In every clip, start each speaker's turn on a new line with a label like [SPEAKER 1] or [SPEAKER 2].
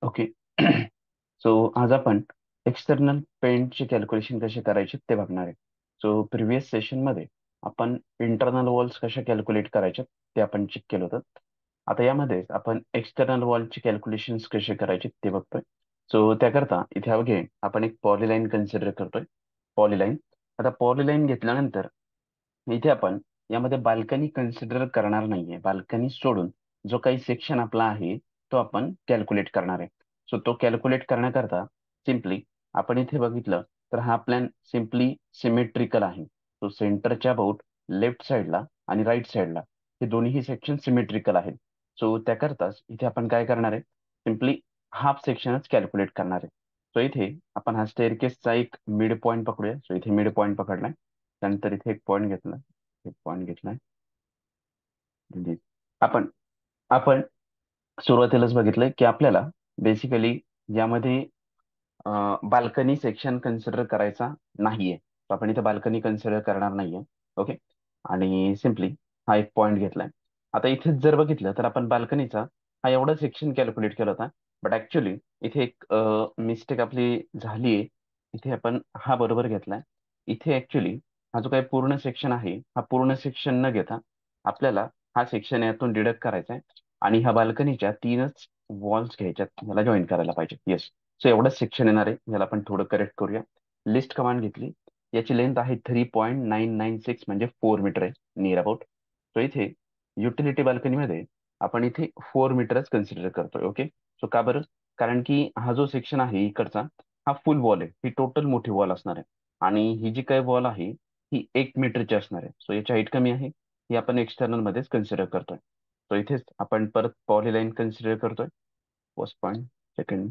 [SPEAKER 1] Okay. So आज आपण external पेंटचे calculation कसे करायचे ते बघणार आहे. सो प्रिव्हियस सेशनमध्ये आपण इंटरनल वॉल्स कशा कॅल्क्युलेट करायच्या ते आपण चेक केलं होतं. आता यामध्ये आपण एक्सटर्नल वॉलचे कॅल्क्युलेशन्स कसे करायचे ते बघतोय. सो त्याकरता इथे बघे आपण एक पॉलीलाईन कन्सिडर करतोय. पॉलीलाईन. आता पॉलीलाईन घेतल्यानंतर इथे आपण यामध्ये बाल्कनी कन्सिडर करणार नाहीये. बाल्कनी सोडून जो काही सेक्शन आपला आहे तो आपण कॅल्क्युलेट करणार आहे. सो तो कॅल्क्युलेट करण्याकरता सिम्पली आपण इथे बघितलं तर हा प्लॅन सिम्पली सिमेट्रिकल आहे. तो सेंटरच्या अबाउट लेफ्ट साईडला आणि राईट साईडला हे दोन्ही सेक्शन सिमेट्रिकल आहेत. सो त्याकरताच इथे आपण काय करणार आहे, सिम्पली हाफ सेक्शनच कॅल्क्युलेट करणार आहे. सो इथे आपण हा स्टेअरकेसचा एक मिड पॉईंट पकडूया. सो इथे मिड पॉईंट पकडलाय. त्यानंतर इथे एक पॉईंट घेतला. एक पॉईंट घेतलाय. आपण आपण सुरुवातीलाच बघितलंय की आपल्याला बेसिकली यामध्ये बाल्कनी सेक्शन कन्सिडर करायचा नाहीये. तर आपण इथे बाल्कनी कन्सिडर करणार नाहीये. ओके. आणि सिम्पली हा एक पॉईंट घेतलाय. आता इथे जर बघितलं तर आपण बाल्कनीचा हा एवढा सेक्शन कॅल्क्युलेट केला होता. बट ऍक्च्युली इथे एक मिस्टेक आपली झाली आहे. इथे आपण हा बरोबर घेतलाय. इथे ऍक्च्युली हा जो काही पूर्ण सेक्शन आहे हा पूर्ण सेक्शन न घेता आपल्याला हा सेक्शन यातून डिडक्ट करायचा आहे आणि ह्या बाल्कनीच्या तीनच वॉल्स घ्यायच्यात याला जॉईन करायला पाहिजे. येस. सो एवढंच सेक्शन येणार आहे. याला आपण थोडं करेक्ट करूया. लिस्ट कमांड घेतली. याची लेंथ आहे 3.996 म्हणजे 4 मीटर आहे नियर अबाउट. सो इथे युटिलिटी बाल्कनीमध्ये आपण इथे 4 मीटरच कन्सिडर करतोय. ओके. सो का बरं? कारण की हा जो सेक्शन आहे इकडचा हा फुल वॉल आहे. ही टोटल मोठी वॉल असणार आहे आणि ही जी काही वॉल आहे ही 1 मीटरची असणार आहे. सो याची हाईट कमी आहे. ही आपण एक्सटर्नल मध्येच कन्सिडर करतोय. सो इथेच आपण परत पॉलीलाईन कन्सिडर करतोय. First point, second.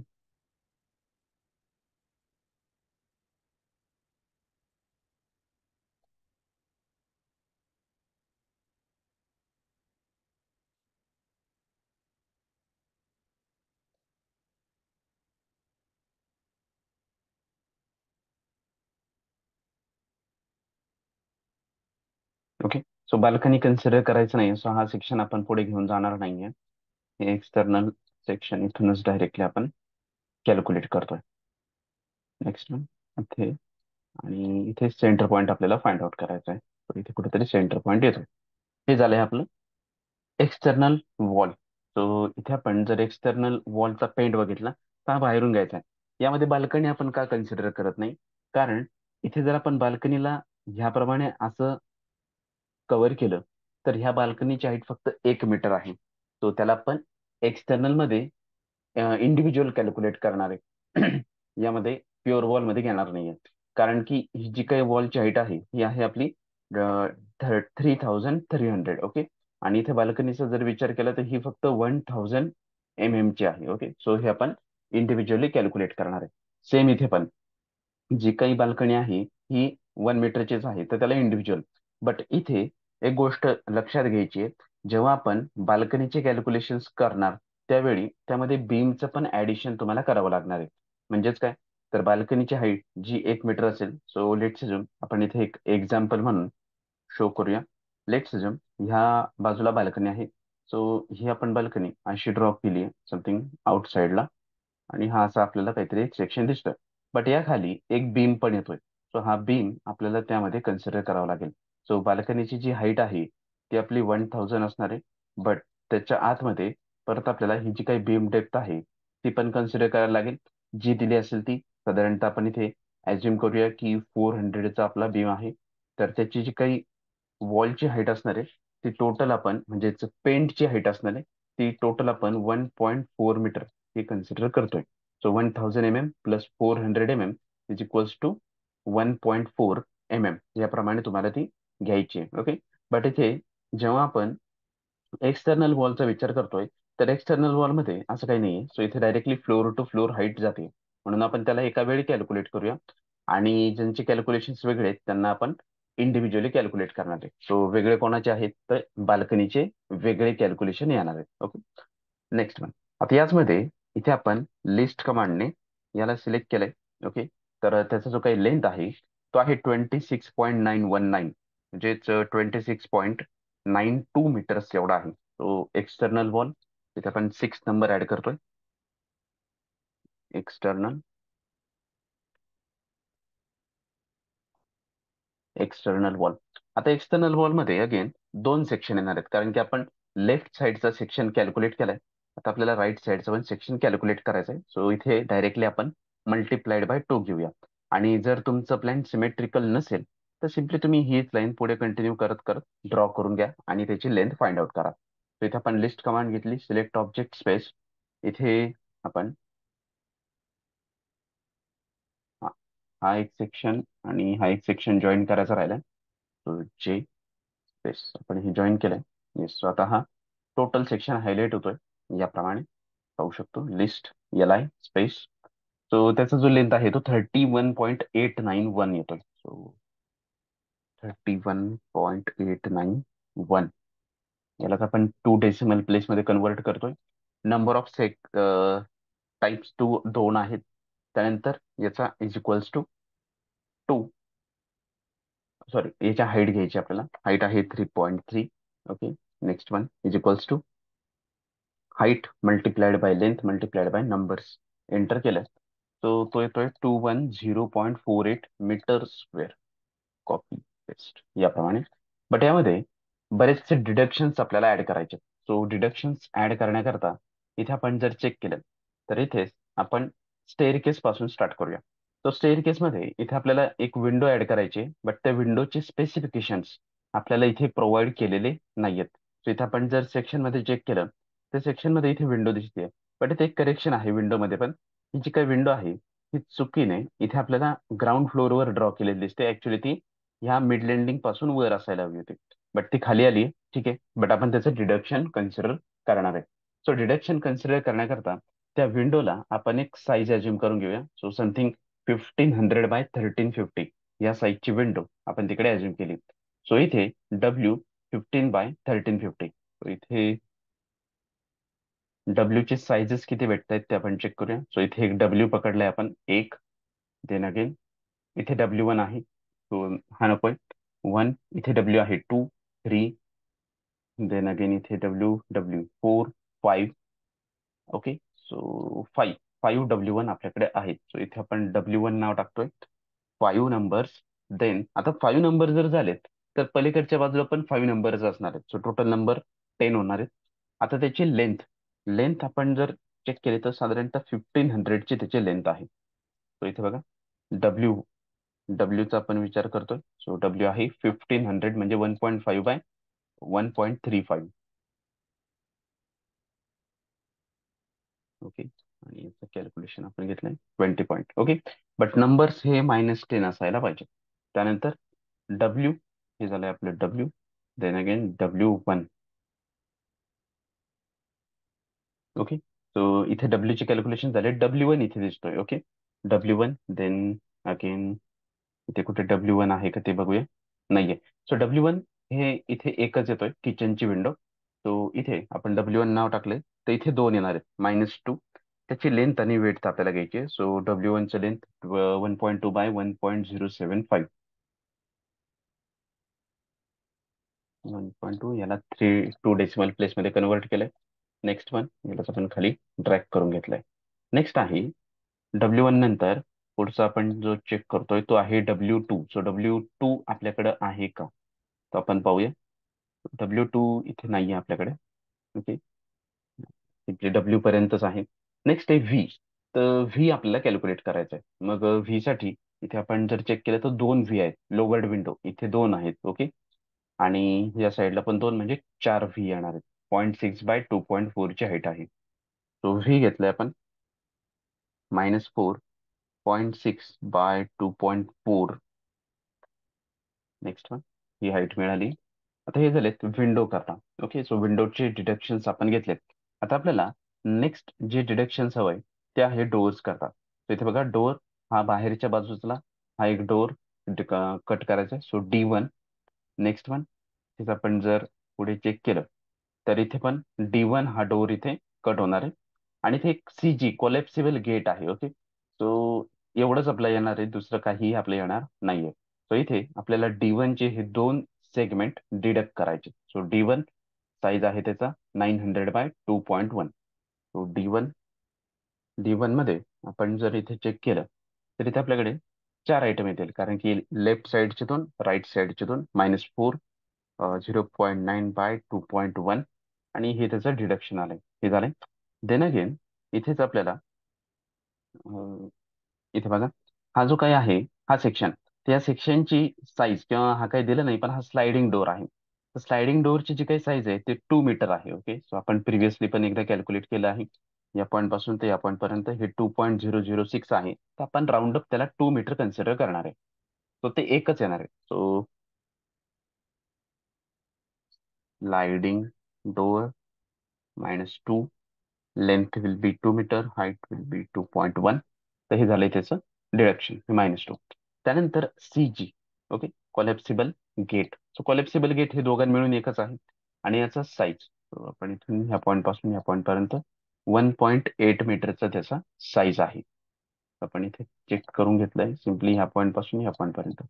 [SPEAKER 1] Okay. So balcony consider करायचं नाही. सो हा सेक्शन आपण पुढे घेऊन जाणार नाहीये. हे एक्सटर्नल सेक्शन इथूनच डायरेक्टली आपण कॅल्क्युलेट करतोय. नेक्स्ट इथे आणि इथे सेंटर पॉईंट आपल्याला फाइंड आउट करायचा आहे. तर इथे कुठेतरी सेंटर पॉईंट येतो. हे झालंय आपलं एक्सटर्नल वॉल. सो इथे आपण जर एक्सटर्नल वॉलचा पेंट बघितला तर हा बाहेरून घ्यायचा आहे. यामध्ये बाल्कनी आपण का कन्सिडर करत नाही? कारण इथे जर आपण बाल्कनीला ह्याप्रमाणे असं कव्हर केलं तर ह्या बाल्कनीची हाईट फक्त 1 मीटर आहे. तो त्याला आपण एक्सटर्नल मध्ये इंडिव्हिज्युअल कॅल्क्युलेट करणार आहे. यामध्ये प्युअर वॉल मध्ये घेणार नाहीये. कारण की ही जी काही वॉलची हाईट आहे ही आहे आपली 3300. ओके. आणि इथे बाल्कनीचा जर विचार केला तर ही फक्त 1000 ची आहे. ओके. सो हे आपण इंडिव्हिज्युअली कॅल्क्युलेट करणार आहे. सेम इथे पण जी काही बाल्कनी आहे ही 1 मीटरचीच आहे तर त्याला इंडिव्हिज्युअल. बट इथे एक गोष्ट लक्षात घ्यायची आहे. जेव्हा आपण बाल्कनीचे कॅल्क्युलेशन्स करणार त्यावेळी त्यामध्ये बीमचं पण ऍडिशन तुम्हाला करावं लागणार आहे. म्हणजेच काय? तर बाल्कनीची हाईट जी 1 मीटर असेल. सो लेट्स अज्युम आपण इथे एक एक्झाम्पल म्हणून शो करूया. लेट्स अज्युम ह्या बाजूला बाल्कनी आहे. सो ही आपण बाल्कनी अशी ड्रॉ केली आहे समथिंग आउटसाईडला आणि हा असा आपल्याला काहीतरी एक सेक्शन दिसतोय. बट या खाली एक बीम पण येतोय. सो हा बीम आपल्याला त्यामध्ये कन्सिडर करावा लागेल. सो बाल्कनीची जी हाईट आहे ती आपली 1000 असणार आहे. बट त्याच्या आतमध्ये परत आपल्याला ही जी काही बीम डेप्थ आहे ती पण कन्सिडर करायला लागेल. जी दिली असेल ती साधारणतः आपण इथे ऍज्युम करूया की 400चा आपला बीम आहे. तर त्याची जी काही वॉलची हाईट असणार आहे ती टोटल आपण म्हणजेच पेंटची हाईट असणार आहे ती टोटल आपण 1.4 मीटर ही कन्सिडर करतोय. So 1000 plus 400 is equals to 1.4 याप्रमाणे तुम्हाला ती घ्यायची आहे. ओके. बट इथे जेव्हा आपण एक्सटर्नल वॉलचा विचार करतोय तर एक्सटर्नल वॉलमध्ये असं काही नाहीये. सो इथे directly floor to floor height जाते. म्हणून आपण त्याला एका वेळी कॅल्क्युलेट करूया आणि ज्यांचे कॅल्क्युलेशन्स वेगळे आहेत त्यांना आपण इंडिव्हिज्युअली कॅल्क्युलेट करणार आहे. सो वेगळे कोणाचे आहेत तर बाल्कनीचे वेगळे कॅल्क्युलेशन येणार आहेत. ओके. Next one. आता याचमध्ये इथे आपण लिस्ट कमांडने याला सिलेक्ट केलंय. ओके. तर त्याचा जो काही लेंथ आहे तो आहे 26.919 म्हणजेच 26.92 मीटर्स एवढा आहे. तो एक्सटर्नल वॉल तिथे आपण 6 नंबर ऍड करतोय. External external wall. आता एक्सटर्नल वॉल मध्ये अगेन दोन सेक्शन येणार आहेत, कारण की आपण लेफ्ट साईडचा सेक्शन कॅल्क्युलेट केलाय. आता आपल्याला राईट साईडचा पण सेक्शन कॅल्क्युलेट करायचं आहे. सो इथे डायरेक्टली आपण मल्टिप्लाइड बाय 2 घेऊया. आणि जर तुमचं प्लॅन सिमेट्रिकल नसेल तर सिम्पली तुम्ही हीच लाईन पुढे कंटिन्यू करत करत ड्रॉ करून घ्या आणि त्याची लेंथ फाइंड आउट करा. तर इथे आपण लिस्ट कमांड घेतली, सिलेक्ट ऑब्जेक्ट स्पेस. इथे आपण हा हा एक सेक्शन आणि हा एक सेक्शन जॉईन करायचा राहिला. तो जे स्पेस आपण हे जॉईन केलंय. येस, आता हा टोटल सेक्शन हायलाइट होतोय याप्रमाणे पाहू शकतो. List LI space. सो त्याचा जो लेंथ आहे तो 31.891 येतोय. सो 31.891, यालाच आपण 2 डेसिमल प्लेस मध्ये कन्वर्ट करतोय. नंबर ऑफ टाइप्स टू दोन आहेत. त्यानंतर याचा इज इक्वल्स टू 2, सॉरी याच्या हाईट घ्यायची आपल्याला. हाईट आहे 3.3. Okay. Next one is equals to height multiplied by length multiplied by numbers. Enter केलं तो तो येतोय 210.48 मीटर स्क्वेअर. कॉपी पेस्ट याप्रमाणे. बट यामध्ये बरेचसे डिडक्शन्स आपल्याला ऍड करायचे. सो डिडक्शन्स ऍड करण्याकरता इथे आपण जर चेक केलं तर इथे आपण स्टेअरकेस पासून स्टार्ट करूया. तो स्टेअरकेस मध्ये इथे आपल्याला एक विंडो ऍड करायची, बट त्या विंडोचे स्पेसिफिकेशन्स आपल्याला इथे प्रोव्हाइड केलेले नाहीयेत. सो इथे आपण जर सेक्शन मध्ये चेक केलं तर सेक्शन मध्ये इथे विंडो दिसते, बट इथे एक करेक्शन आहे विंडो मध्ये पण. ही जी काही विंडो आहे ही चुकीने इथे आपल्याला ग्राउंड फ्लोअरवर ड्रॉ केलेली दिसते. ऍक्च्युली ती ह्या मिड लँडिंग पासून वर असायला हवी होती, बट ती खाली आली. ठीक आहे, बट आपण त्याचं डिडक्शन कन्सिडर करणार आहे. सो डिडक्शन कन्सिडर करण्याकरता त्या विंडोला आपण एक साईज अज्युम करून घेऊया. सो समथिंग 1500 बाय 1350 या साईजची विंडो आपण तिकडे अज्युम केली. सो इथे W 15 बाय 1350. इथे W चे साईजेस किती भेटत आहेत ते आपण चेक करूया. सो इथे एक W पकडलाय आपण, एक. देन अगेन इथे W1 आहे, तो हा नकोय. 1, इथे W आहे 2, 3. देन अगेन इथे W 4, 5. ओके. सो 5 W1 आपल्याकडे आहेत. सो इथे आपण W1 नाव टाकतोय. 5 नंबर्स. देन आता 5 नंबर जर झालेत तर पलीकडच्या बाजूला पण 5 नंबरच असणार आहेत. सो टोटल नंबर 10 होणार आहेत. आता त्याची लेंथ लेंथ आपण जर चेक केली तर साधारणतः 1500ची त्याची लेंथ आहे. सो इथे बघा, डब्ल्यू डब्ल्यूचा आपण विचार करतोय. सो डब्ल्यू आहे 1500 म्हणजे 1.5 बाय 1.35. ओके. आणि याचं कॅल्क्युलेशन आपण घेतलंय 20 पॉईंट. ओके. बट नंबर्स हे -10 असायला पाहिजे. त्यानंतर डब्ल्यू हे झालंय आपलं W. Then again W1. Okay. So इथे डब्ल्यू चे कॅल्क्युलेशन झाले. W1 इथे दिसतोय. ओके. W1. देन अगेन इथे कुठे W1 आहे का ते बघूया. नाहीये. सो W1 हे इथे एकच येतोय, किचनची विंडो. सो इथे आपण W1 नाव टाकले तर इथे दोन येणार आहेत, -2. त्याची लेंथ आणि वेट आपल्याला घ्यायची आहे. सो W1 ची लेंथ 1.2 बाय 1.075. 1.2 याला 2 डेसिमल प्लेस मध्ये कन्वर्ट केलंय. नेक्स्ट वन यालाच आपण खाली ड्रॅग करून घेतलाय. नेक्स्ट आहे W1 नंतर पुढचा आपण जो चेक करतोय तो आहे W2. सो W2 आपल्याकडे आहे का, तो आपण पाहूया. W2 इथे नाहीये आपल्याकडे. ओके. इथे W पर्यंतच आहे. नेक्स्ट आहे व्ही. तर व्ही आपल्याला कॅल्क्युलेट करायचं आहे. मग व्ही साठी इथे आपण जर चेक केलं तर दोन व्ही आहेत. लोवर्ड विंडो इथे दोन आहेत. ओके. आणि या साईडला पण दोन, म्हणजे 4 व्ही येणार आहेत. 0.6 बाय 2.4 ची हाईट आहे. तो व्ही घेतलाय आपण -4.6 बाय 2.4. नेक्स्ट वन ही हाईट मिळाली. आता हे झालेत विंडो करता. ओके. सो विंडोचे डिडक्शन्स आपण घेतलेत. आता आपल्याला नेक्स्ट जे डिडक्शन्स हवंय ते आहे डोअर्स करता. तर इथे बघा, डोअर हा बाहेरच्या बाजूला हा एक डोअर कट करायचा आहे. So D1. नेक्स्ट वन तिथे आपण जर पुढे चेक केलं तर इथे पण D1 हा डोअर इथे कट होणार आहे. आणि इथे एक CG कोलॅप्सिबल गेट आहे. ओके. सो एवढंच आपलं येणार आहे, दुसरं काही आपलं येणार नाहीये. सो इथे आपल्याला D1 चे हे दोन सेगमेंट डिडक्ट करायचे. सो D1 साईज आहे त्याचा 900 बाय 2.1. सो D1 D1 मध्ये आपण जर इथे चेक केलं तर इथे आपल्याकडे 4 आयटम येतील, कारण की लेफ्ट साईडचे 2, राईट साईडचे 2, -4, 0.9 बाय 2.1, आणि हे त्याचं डिडक्शन आलंय. हे झालंय. देन अगेन इथेच आपल्याला इथे बघा, हा जो काही आहे, हा सेक्शन, त्या सेक्शनची साईज किंवा हा काही दिलं नाही, पण हा स्लायडिंग डोर आहे. तर स्लायडिंग डोअरची जी काही साईज आहे ते 2 मीटर आहे. ओके, सो आपण प्रिव्हियसली पण एकदा कॅल्क्युलेट केलं आहे. या पॉईंट पासून ते या पॉईंट पर्यंत हे 2.006 आहे. तर आपण राऊंड अप त्याला 2 मीटर कन्सिडर करणार आहे. सो ते एकच येणार आहे. So sliding door -2, length will be 2 meter, height will be 2.1. तर हे झालंय त्याचं डिडक्शन, -2. त्यानंतर CG, okay, collapsible gate. So collapsible gate हे दोघां मिळून एकच आहे. आणि याचा साईज, आपण इथून ह्या पॉईंट पासून ह्या पॉईंट पर्यंत 1.8 मीटरचा त्याचा साईज आहे. आपण इथे चेक करून घेतलंय सिम्पली, ह्या पॉईंट पासून ह्या पॉईंट पर्यंत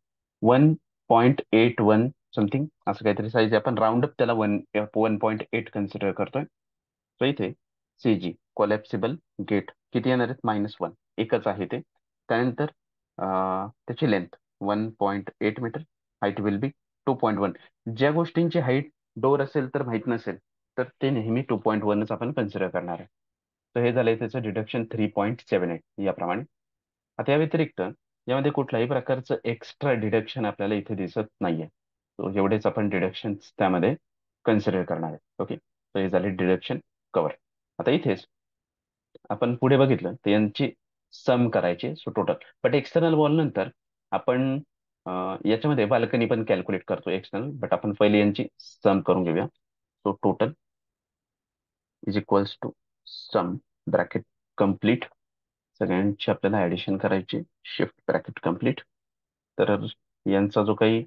[SPEAKER 1] 1.81 समथिंग असं काहीतरी साईज आहे. आपण राऊंड अप त्याला 1.8 कन्सिडर करतोय. सो इथे CG कोलॅप्सिबल गेट किती येणार आहेत? -1, एकच आहे ते. त्यानंतर त्याची length 1.8 meter, height will be 2.1. ज्या गोष्टींची हाईट डोर असेल तर माहीत नसेल, तर ते नेहमी 2.1च आपण कन्सिडर करणार आहे. तर हे झालंय त्याचं डिडक्शन 3.78 याप्रमाणे. आता या व्यतिरिक्त यामध्ये कुठल्याही प्रकारचं एक्स्ट्रा डिडक्शन आपल्याला इथे दिसत नाहीये. तो एवढेच आपण डिडक्शन त्यामध्ये कन्सिडर करणार आहे. ओके, तर हे झाले डिडक्शन कव्हर. आता इथेच आपण पुढे बघितलं तर यांची सम करायची, so total. But external wall नंतर आपण याच्यामध्ये बाल्कनी पण कॅल्क्युलेट करतो एक्सटर्नल, बट आपण पहिले यांची सम करून घेऊया. So total is equals to sum, bracket complete, सगळ्यांची आपल्याला ऍडिशन करायची, शिफ्ट ब्रॅकेट कम्प्लीट. तर यांचा जो काही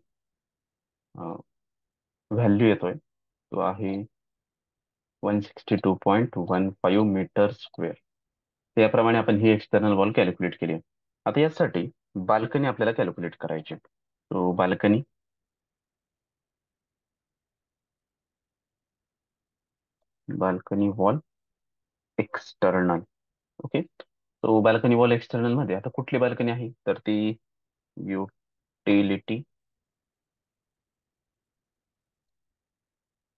[SPEAKER 1] व्हॅल्यू येतोय तो आहे 162.15 मीटर स्क्वेअर. त्याप्रमाणे आपण ही एक्सटर्नल वॉल कॅल्क्युलेट केली आहे. आता यासाठी बाल्कनी आपल्याला कॅल्क्युलेट करायची. तो बाल्कनी वॉल एक्सटर्नल. ओके, तो बाल्कनी वॉल एक्सटर्नल मध्ये आता कुठली बाल्कनी आहे, तर ती utility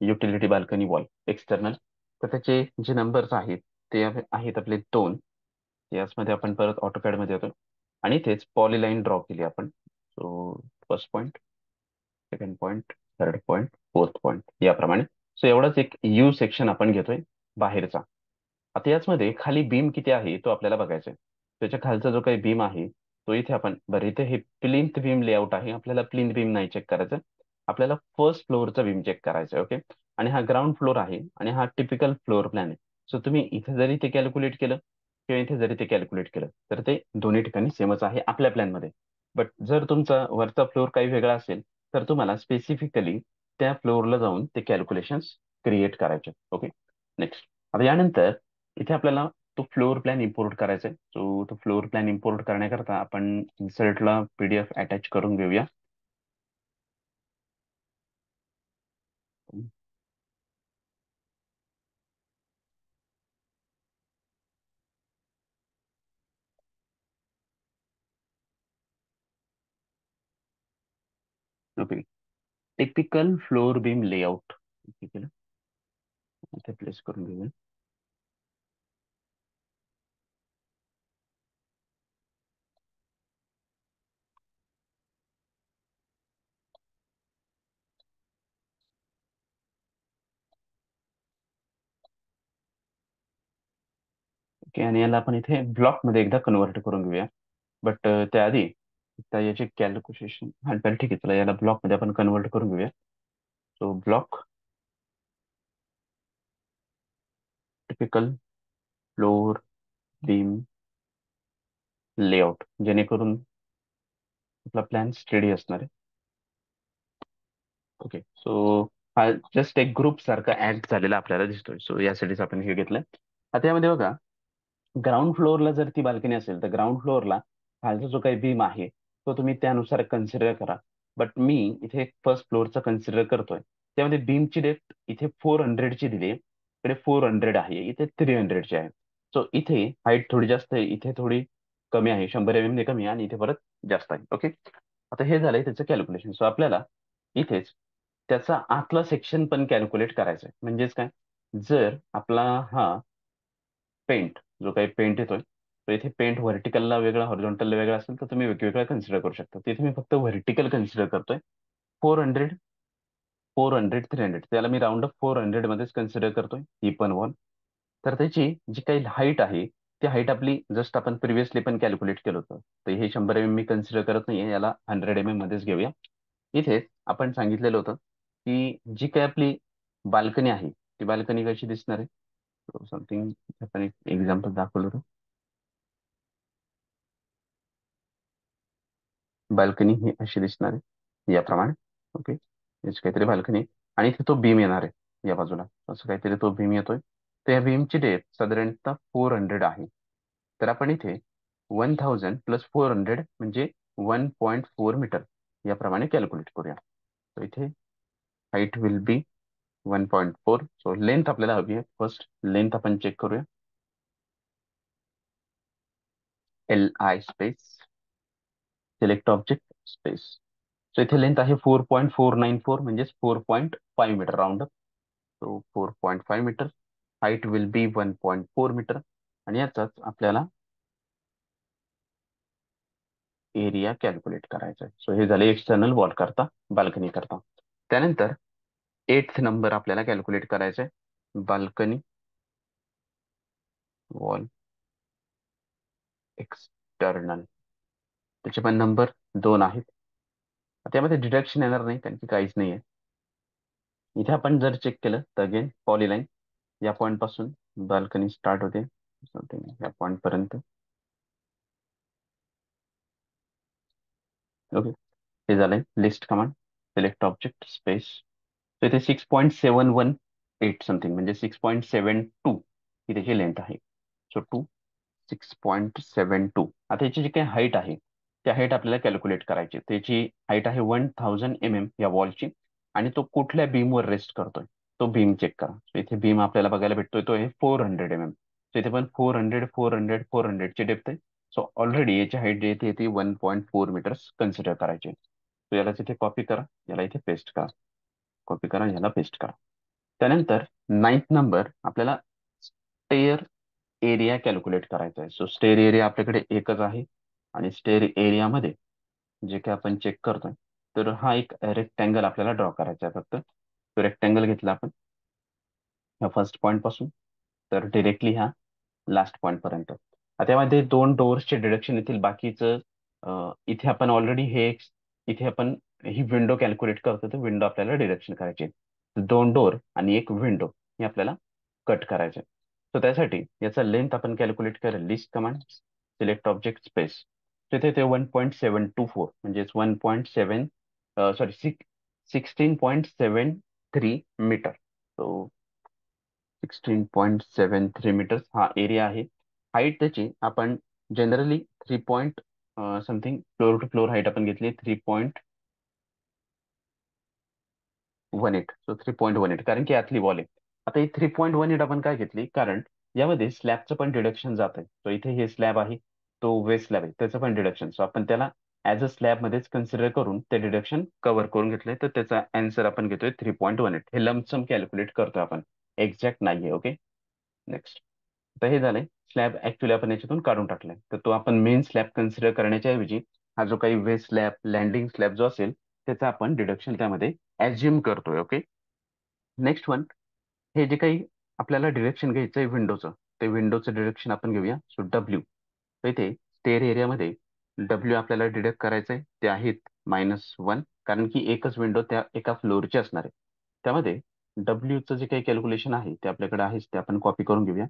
[SPEAKER 1] utility balcony wall external. तर त्याचे जे नंबर्स आहेत ते आहेत आपले 2. यामध्ये आपण परत AutoCAD मध्ये येतो आणि इथेच पॉलीलाईन ड्रॉ केली आपण. So first point, second point, third point, fourth point याप्रमाणे. सो एवढाच एक यू सेक्शन आपण घेतोय बाहेरचा. आता याचमध्ये खाली बीम किती आहे तो आपल्याला बघायचा आहे. त्याच्या खालचा जो काही बीम आहे तो इथे आपण, बरं इथे हे प्लिंथ बीम लेआउट आहे, आपल्याला प्लिंथ बीम नाही चेक करायचं, आपल्याला फर्स्ट फ्लोअरचा बीम चेक करायचा आहे. ओके, आणि हा ग्राउंड फ्लोअर आहे आणि हा टिपिकल फ्लोअर प्लॅन आहे. सो तुम्ही इथे जरी ते कॅल्क्युलेट केलं किंवा इथे जरी ते कॅल्क्युलेट केलं तर ते दोन्ही ठिकाणी सेमच आहे आपल्या प्लॅनमध्ये. बट जर तुमचा वरचा फ्लोअर काही वेगळा असेल तर तुम्हाला स्पेसिफिकली त्या फ्लोअरला जाऊन ते कॅल्क्युलेशन्स क्रिएट करायचे. Okay, next. आता यानंतर इथे आपल्याला तो फ्लोअर प्लॅन इम्पोर्ट करायचा आहे. सो तो फ्लोअर प्लॅन इम्पोर्ट करण्याकरता आपण इन्सर्टला PDF अटॅच करून घेऊया. Okay, typical floor beam layout केलं, इथे प्लेस करून घेऊया. ओके, आणि याला आपण इथे ब्लॉक मध्ये एकदा कन्वर्ट करून घेऊया. बट त्याआधी आता याचे कॅल्क्युलेशन, हा बरं ठीक आहे, चला याला ब्लॉक मध्ये आपण कन्वर्ट करून घेऊया. So block typical floor beam layout, जेणेकरून आपला प्लॅन स्टेडी असणार आहे. ओके, सो हा जस्ट एक ग्रुप सारखा ऍड झालेला आपल्याला दिसतोय. सो यासाठीच आपण हे घेतलंय. आता यामध्ये बघा, ग्राउंड फ्लोअरला जर ती बाल्कनी असेल तर ग्राउंड फ्लोअरला खालचा जो काही बीम आहे तो तुम्ही त्यानुसार कन्सिडर करा. बट मी इथे फर्स्ट फ्लोअरचा कन्सिडर करतोय. त्यामध्ये बीमची डेप्थ इथे 400ची दिली आहे, इकडे 400 आहे, इथे 300ची आहे. सो इथे हाईट थोडी जास्त आहे, इथे थोडी कमी आहे, 100 कमी आहे आणि इथे परत जास्त आहे. ओके, आता हे झालंय त्याचं कॅल्क्युलेशन. सो आपल्याला इथेच त्याचा आतला सेक्शन पण कॅल्क्युलेट करायचा आहे. म्हणजेच काय, जर आपला हा पेंट जो काही पेंट येतोय, तो इथे पेंट व्हर्टिकलला वेगळा हॉरिझॉन्टलला वेगळा असेल तर तुम्ही वेगवेगळा कन्सिडर करू शकता. तिथे मी फक्त व्हर्टिकल कन्सिडर करतोय. 400, 400, 300, त्याला मी राऊंड ऑफ 400 मध्येच कन्सिडर करतोय ही पण वॉल. तर त्याची जी काही हाईट आहे, ती हाईट आपली जस्ट आपण प्रिव्हियसली पण कॅल्क्युलेट केलं होतं. तर हे 100 मी कन्सिडर करत नाहीये, याला 100 मध्येच घेऊया. इथे आपण सांगितलेलं होतं की जी काही आपली बाल्कनी आहे, ती बाल्कनी कशी दिसणार आहे. समथिंग आपण एक एक्झाम्पल दाखवलं होतं. बाल्कनी ही अशी दिसणार आहे याप्रमाणे. ओके, याची काहीतरी बाल्कनी, आणि इथे तो बीम येणार आहे या बाजूला, असं काहीतरी तो बीम येतोय. तर या बीमची डेप्थ साधारणतः 400 आहे. तर आपण इथे 1000 + 400 म्हणजे 1.4 मीटर याप्रमाणे कॅल्क्युलेट करूया. तर इथे height will be 1.4. So length आपल्याला हवी आहे. फर्स्ट लेंथ आपण चेक करूया. LI space, select object space. So इथे लेंथ आहे 4.494, म्हणजेच 4.5 meter round. So 4.5 meter. Height will be 1.4 meter. आणि याचाच आपल्याला एरिया कॅल्क्युलेट करायचा आहे. सो हे झाले एक्सटर्नल वॉल करता, बाल्कनी करता. त्यानंतर 8th नंबर आपल्याला कॅल्क्युलेट करायचा आहे, बाल्कनी वॉल एक्सटर्नल. त्याचे पण नंबर 2 आहेत. त्यामध्ये डिडक्शन येणार नाही कारण की काहीच नाही आहे. इथे आपण जर चेक केलं तर अगेन पॉलीलाईन या पॉईंट पासून बाल्कनी स्टार्ट होते समथिंग या पॉईंट पर्यंत. ओके, हे झालंय list command, select object space. तर इथे 6.718 समथिंग, म्हणजे 6.72 ही त्याची लेंथ आहे. सो 6.72. आता याची जी काही हाईट आहे, त्या हाईट आपल्याला कॅल्क्युलेट करायची. त्याची हाईट आहे 1000 या वॉलची, आणि तो कुठल्या बीमवर रेस्ट करतोय तो बीम चेक करा. So इथे बीम आपल्याला बघायला भेटतोय, तो आहे 400 सो इथे पण 400, 400, 400 ची डेप्थ आहे. सो ऑलरेडी याची हाईट येते ती 1.4 मीटर्स कन्सिडर करायची. सो याला इथे कॉपी करा, याला इथे पेस्ट करा, कॉपी करा, याला पेस्ट करा. त्यानंतर 9th नंबर आपल्याला स्टेअर एरिया कॅल्क्युलेट करायचा आहे. सो स्टेअर एरिया आपल्याकडे एकच आहे, आणि स्टेअर एरियामध्ये जे काही आपण चेक करतोय, तर हा एक रेक्टँगल आपल्याला ड्रॉ करायचा आहे फक्त. तो रेक्टँगल घेतला आपण ह्या फर्स्ट पॉईंट पासून, तर डिरेक्टली ह्या लास्ट पॉईंट पर्यंत. आता त्यामध्ये 2 डोअर्सचे डिडक्शन येतील. बाकीचं इथे आपण ऑलरेडी इथे आपण ही विंडो कॅल्क्युलेट करतो, तर विंडो आपल्याला डिडक्शन करायची आहे. 2 डोअर आणि एक विंडो हे आपल्याला कट करायचे. सो त्यासाठी याचा लेंथ आपण कॅल्क्युलेट करेल, list command, select object space. तिथे ते 1.724 म्हणजेच 1.7 सॉरी 16.73 मीटर. सो 16.73 मीटर्स हा एरिया आहे. हाईट त्याची आपण generally 3 something, floor to floor height आपण घेतली 3.18. सो 3.18 कारण की आतली वॉल आहे. आता ही 3.18 आपण काय घेतली, कारण यामध्ये स्लॅबचं पण डिडक्शन जात आहे. सो इथे हे स्लॅब आहे, तो वेस्ट स्लॅब आहे, त्याचं पण डिडक्शन. सो आपण त्याला ऍज अ स्लॅब मध्येच कन्सिडर करून ते डिडक्शन कव्हर करून घेतलंय. तर त्याचा आन्सर आपण घेतोय 3.18. हे लंपसम कॅल्क्युलेट करतोय आपण, एक्झॅक्ट नाहीये. Okay, next. तर हे झालंय स्लॅब, ऍक्च्युली आपण याच्यातून काढून टाकलाय. तर तो आपण मेन स्लॅब कन्सिडर करण्याच्या ऐवजी हा जो काही वेस्ट स्लॅब, लँडिंग स्लॅब जो असेल, त्याचा आपण डिडक्शन त्यामध्ये ऍज्युम करतोय. Okay, next one. हे जे काही आपल्याला डिरेक्शन घ्यायचं आहे विंडोचं, ते विंडोचं डिरेक्शन आपण घेऊया. सो डब्ल्यू, तर इथे स्टेअर एरियामध्ये डब्ल्यू आपल्याला डिडक्ट करायचं आहे. ते आहेत -1, कारण की एकच विंडो त्या एका फ्लोअरची असणार आहे. त्यामध्ये डब्ल्यूचं जे काही कॅल्क्युलेशन आहे ते आपल्याकडे आहेच, ते आपण कॉपी करून घेऊया.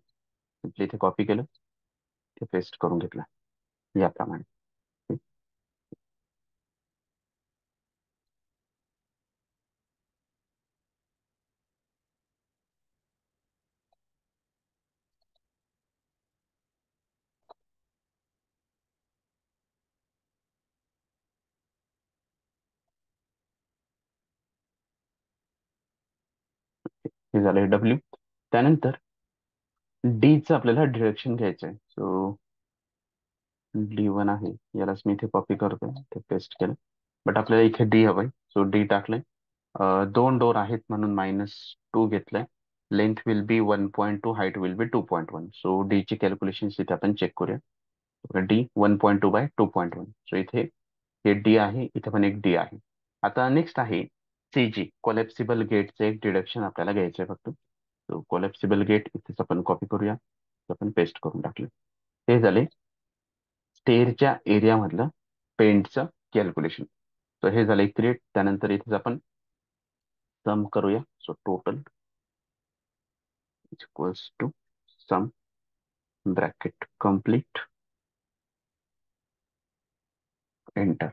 [SPEAKER 1] सिम्पली इथे कॉपी केलं, ते पेस्ट करून घेतलं याप्रमाणे. हे झालं डब्ल्यू. त्यानंतर डीचं आपल्याला डिरेक्शन घ्यायचं आहे. सो D1 आहे, यालाच मी इथे कॉपी करतोय, ते पेस्ट केलं. बट आपल्याला इथे डी हवंय, सो डी टाकलंय. दोन डोर आहेत म्हणून -2 घेतलंय. Length will B 1.2, height will be 2.1. So D ची कॅल्क्युलेशन इथे आपण चेक करूया. D 1.2 bye 2.1. सो इथे हे डी आहे, इथे पण एक डी आहे. आता नेक्स्ट आहे CG, कोलॅप्सिबल गेटचे एक डिडक्शन आपल्याला घ्यायचं आहे फक्त. सो कोलॅप्सिबल गेट इथेच आपण कॉपी करूया, आपण पेस्ट करून टाकलं. हे झाले स्टेअरच्या एरियामधलं पेंटचं कॅल्क्युलेशन. तर हे झालं क्रिएट. त्यानंतर इथेच आपण सम करूया. So total equals to sum, bracket complete, enter.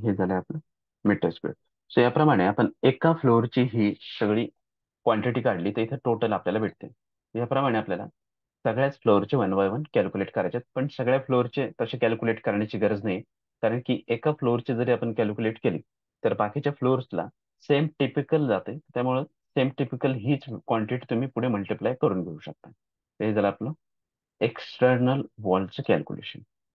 [SPEAKER 1] हे झालं आपलं मीटर स्क्वेअर. सो याप्रमाणे आपण एका फ्लोअरची ही सगळी क्वांटिटी काढली तर इथे टोटल आपल्याला भेटते. याप्रमाणे आपल्याला सगळ्याच फ्लोअरचे वन बाय वन कॅल्क्युलेट करायचे आहेत. पण सगळ्या फ्लोअरचे तसे कॅल्क्युलेट करण्याची गरज नाही, कारण की एका फ्लोअरचे जरी आपण कॅल्क्युलेट केली तर बाकीच्या फ्लोअर्सला सेम टिपिकल जाते. त्यामुळे सेम टिपिकल हीच क्वांटिटी तुम्ही पुढे मल्टिप्लाय करून घेऊ शकता. हे झालं आपलं एक्सटर्नल वॉलचं कॅल्क्युलेशन.